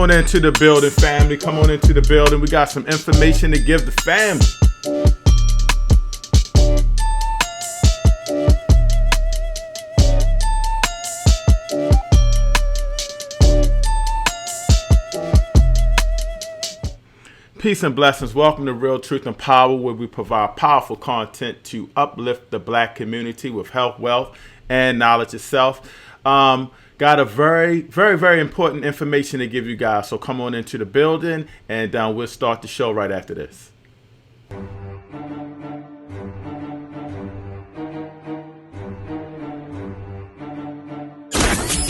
on into the building, family. Come on into the building. We got some information to give the family. Peace and blessings. Welcome to Real Truth and Power, where we provide powerful content to uplift the Black community with health, wealth, and knowledge itself. Got a very important information to give you guys. So come on into the building, and we'll start the show right after this.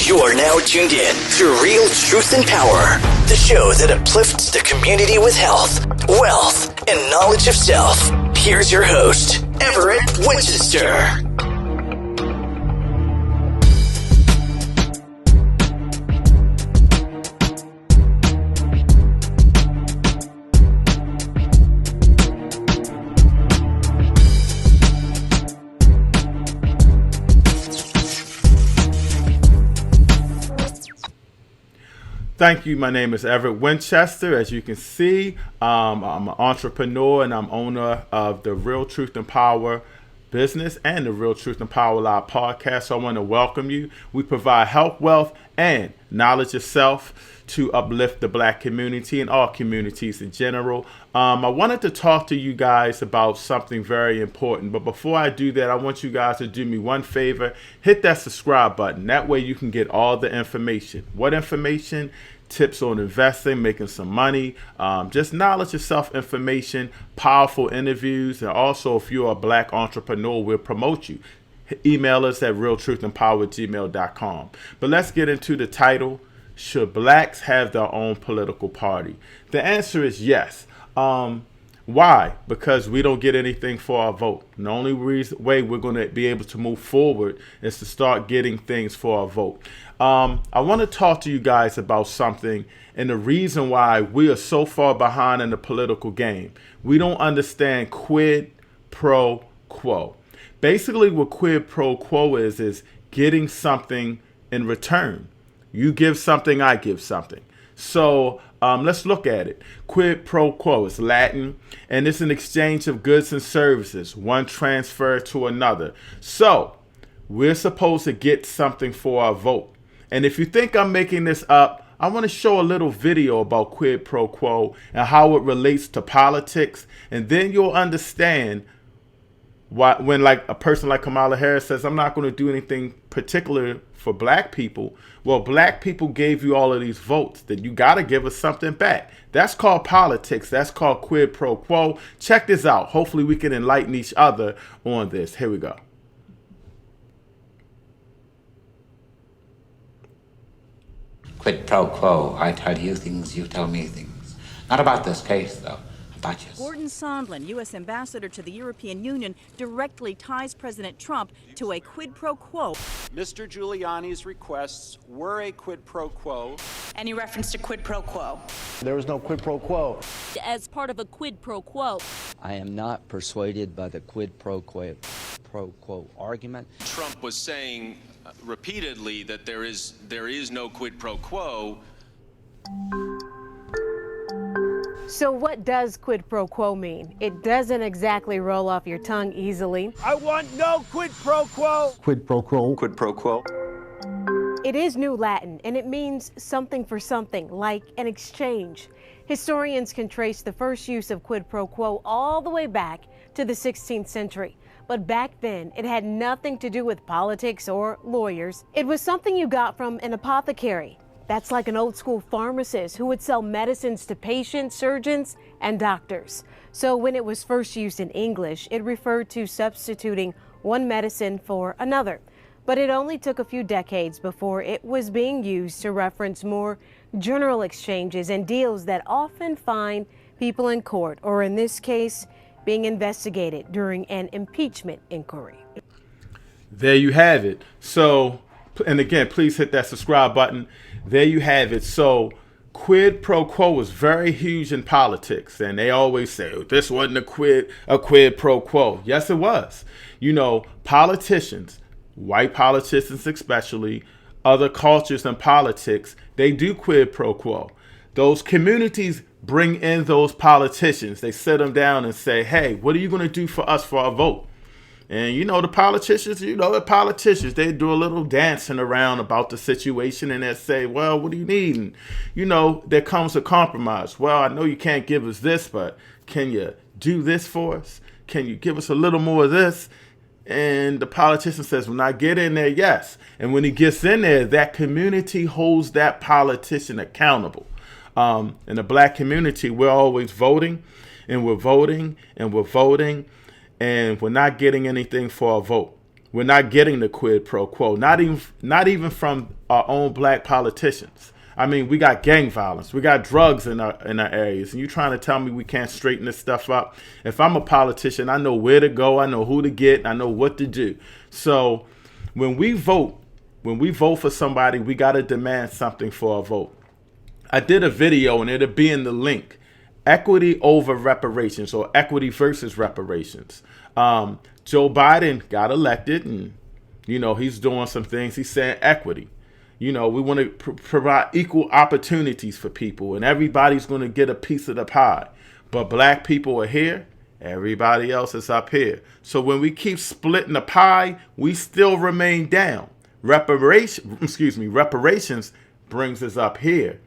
You are now tuned in to Real Truth and Power, the show that uplifts the community with health, wealth, and knowledge of self. Here's your host, Everett Winchester. Thank you. My name is Everett Winchester. As you can see, I'm an entrepreneur and I'm owner of the Real Truth and Power business and the Real Truth and Power Live podcast. So I want to welcome you. We provide health, wealth, and knowledge of self to uplift the Black community and all communities in general. I wanted to talk to you guys about something very important. But before I do that, I want you guys to do me one favor. Hit that subscribe button. That way you can get all the information. What information? Tips on investing, making some money, just knowledge of self information, powerful interviews, and also if you're a Black entrepreneur, we'll promote you. Email us at realtruthandpower@gmail.com. But let's get into the title. Should Blacks have their own political party? The answer is yes. Why? Because we don't get anything for our vote. And the only way we're going to be able to move forward is to start getting things for our vote. I want to talk to you guys about something and the reason why we are so far behind in the political game. We don't understand quid pro quo. Basically, what quid pro quo is getting something in return. You give something, I give something. So let's look at it. Quid pro quo is Latin, and it's an exchange of goods and services, one transfer to another. So we're supposed to get something for our vote. And if you think I'm making this up, I want to show a little video about quid pro quo and how it relates to politics. And then you'll understand why, when like a person like Kamala Harris says, I'm not going to do anything particular for Black people. Well, Black people gave you all of these votes, that you got to give us something back. That's called politics. That's called quid pro quo. Check this out. Hopefully we can enlighten each other on this. Here we go. Quid pro quo. I tell you things, you tell me things. Not about this case, though. About you. Gordon Sondland, U.S. ambassador to the European Union, directly ties President Trump to a quid pro quo. Mr. Giuliani's requests were a quid pro quo. Any reference to quid pro quo? There was no quid pro quo. As part of a quid pro quo. I am not persuaded by the quid pro quo argument. Trump was saying repeatedly that there is no quid pro quo. So what does quid pro quo mean? It doesn't exactly roll off your tongue easily. I want no quid pro quo. Quid pro quo. Quid pro quo. It is New Latin, and it means something for something, like an exchange. Historians can trace the first use of quid pro quo all the way back to the 16th century. But back then, it had nothing to do with politics or lawyers. It was something you got from an apothecary. That's like an old school pharmacist who would sell medicines to patients, surgeons, and doctors. So when it was first used in English, it referred to substituting one medicine for another. But it only took a few decades before it was being used to reference more general exchanges and deals that often find people in court, or in this case, being investigated during an impeachment inquiry. There you have it. So, and again, please hit that subscribe button. There you have it. So quid pro quo was very huge in politics, and they always say, oh, this wasn't a quid pro quo. Yes, it was. You know, politicians, white politicians especially, other cultures and politics, they do quid pro quo. those communities bring in those politicians. They sit them down and say, hey, what are you going to do for us for our vote? And, the politicians, they do a little dancing around about the situation, and they say, well, what do you need? And, there comes a compromise. Well, I know you can't give us this, but can you do this for us? Can you give us a little more of this? And the politician says, when I get in there, yes. And when he gets in there, that community holds that politician accountable. In the black community, we're always voting, and we're voting, and we're voting, and we're not getting anything for our vote. We're not getting the quid pro quo, not even from our own black politicians. I mean, we got gang violence, we got drugs in our areas, and you trying to tell me we can't straighten this stuff up? If I'm a politician, I know where to go, I know who to get, I know what to do. So when we vote for somebody, we got to demand something for our vote. I did a video, and it'll be in the link. Equity over reparations, or equity versus reparations. Joe Biden got elected, and, he's doing some things. He's saying equity. We want to provide equal opportunities for people, and everybody's going to get a piece of the pie. But black people are here. Everybody else is up here. So when we keep splitting the pie, we still remain down. Reparations brings us up here.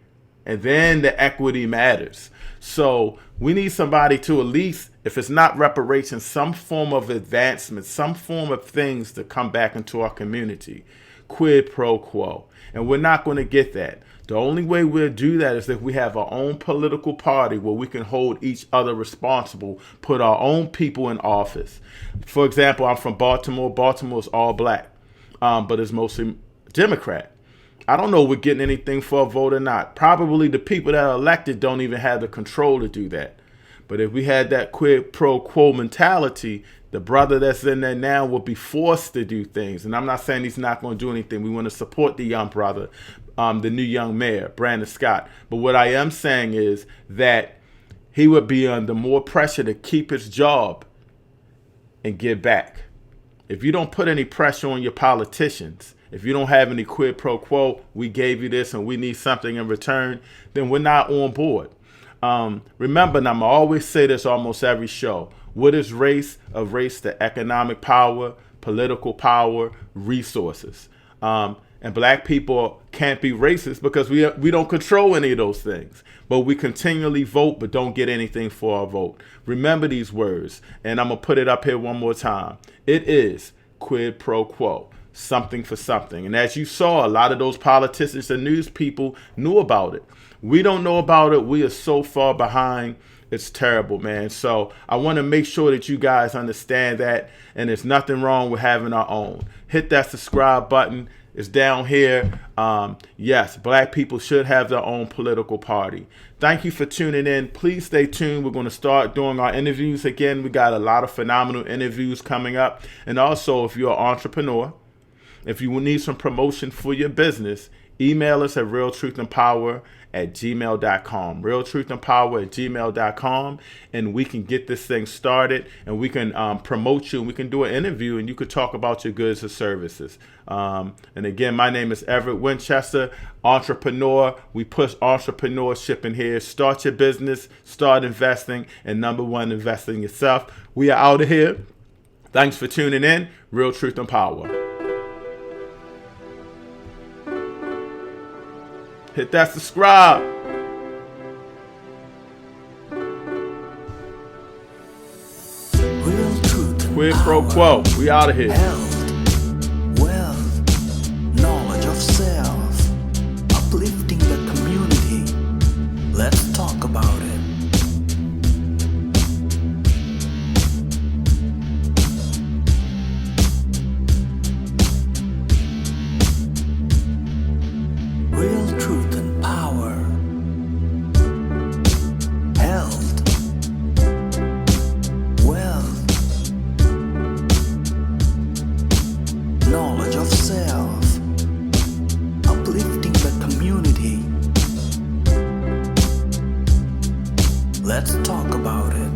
And then the equity matters. So we need somebody to, at least, if it's not reparations, some form of advancement, some form of things to come back into our community. Quid pro quo. And we're not going to get that. The only way we'll do that is if we have our own political party where we can hold each other responsible, put our own people in office. For example, I'm from Baltimore. Baltimore is all black, but it's mostly Democrat. I don't know if we're getting anything for a vote or not. Probably the people that are elected don't even have the control to do that. But if we had that quid pro quo mentality, the brother that's in there now will be forced to do things. And I'm not saying he's not going to do anything. We want to support the young brother, the new young mayor, Brandon Scott. But what I am saying is that he would be under more pressure to keep his job and give back. If you don't put any pressure on your politicians, if you don't have any quid pro quo, we gave you this and we need something in return, then we're not on board. Remember, and I'm always say this almost every show, what is race? A race to economic power, political power, resources. And black people can't be racist because we don't control any of those things. But we continually vote but don't get anything for our vote. Remember these words, and I'm going to put it up here one more time. It is quid pro quo. Something for something. And as you saw, a lot of those politicians and news people knew about it. We don't know about it. We are so far behind. It's terrible, man. So I want to make sure that you guys understand that. And there's nothing wrong with having our own. Hit that subscribe button. It's down here. Yes, black people should have their own political party. Thank you for tuning in. Please stay tuned. We're going to start doing our interviews again. We got a lot of phenomenal interviews coming up. And also, if you're an entrepreneur, if you need some promotion for your business, email us at realtruthandpower@gmail.com. realtruthandpower@gmail.com, and we can get this thing started, and we can promote you, and we can do an interview, and you could talk about your goods or services. And again, my name is Everett Winchester, entrepreneur. We push entrepreneurship in here. Start your business, start investing, and number one, invest in yourself. We are out of here. Thanks for tuning in. Real Truth and Power. Hit that subscribe. Real truth and Quid pro quo. We out of here. Health, wealth, knowledge of self, uplifting the community. Let's talk about it. Real truth and power. Health, wealth, knowledge of self, uplifting the community. Let's talk about it.